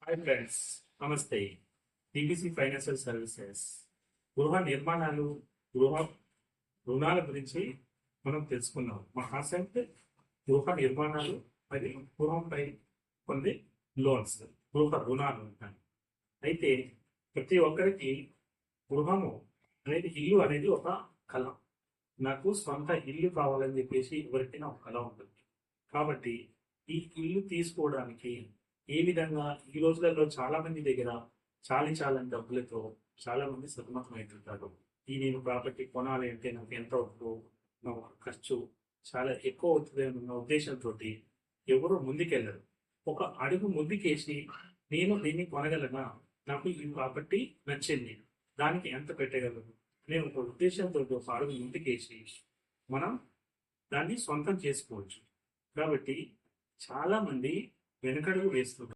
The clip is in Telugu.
హాయ్ ఫ్రెండ్స్, నమస్తే. టీబీసీ ఫైనాన్షియల్ సర్వీసెస్ గృహ నిర్మాణాలు, గృహ రుణాల గురించి మనం తెలుసుకున్నాం. మా కాన్సెప్ట్ గృహ నిర్మాణాలు మరియు గృహంపై కొన్ని లోన్స్, గృహ రుణాలు ఉంటాయి. అయితే ప్రతి ఒక్కరికి గృహము అనేది, ఇల్లు అనేది ఒక కళ. నాకు సొంత ఇల్లు కావాలని చెప్పేసి ఎవరికైనా ఒక కళ ఉంటుంది. కాబట్టి ఈ ఇల్లు తీసుకోవడానికి ఏ విధంగా ఈ రోజులలో చాలా మంది దగ్గర చాలని డబ్బులతో చాలా మంది సతమతం అవుతుంటారు. ఈ నేను ప్రాపర్టీ కొనాలి అంటే నాకు ఎంత అవుతుందో, నా ఖర్చు చాలా ఎక్కువ అవుతుంది అన్న ఉద్దేశంతో ఎవరు ముందుకెళ్ళరు. ఒక అడుగు ముందుకేసి నేను దీన్ని కొనగలనా, నాకు ఈ ప్రాపర్టీ నచ్చింది, దానికి ఎంత పెట్టగలను, నేను ఒక ఉద్దేశంతో ఒక అడుగు ముందుకేసి మనం దాన్ని సొంతం చేసుకోవచ్చు. కాబట్టి చాలా మంది వెనకడుగు వేస్తున్నారు.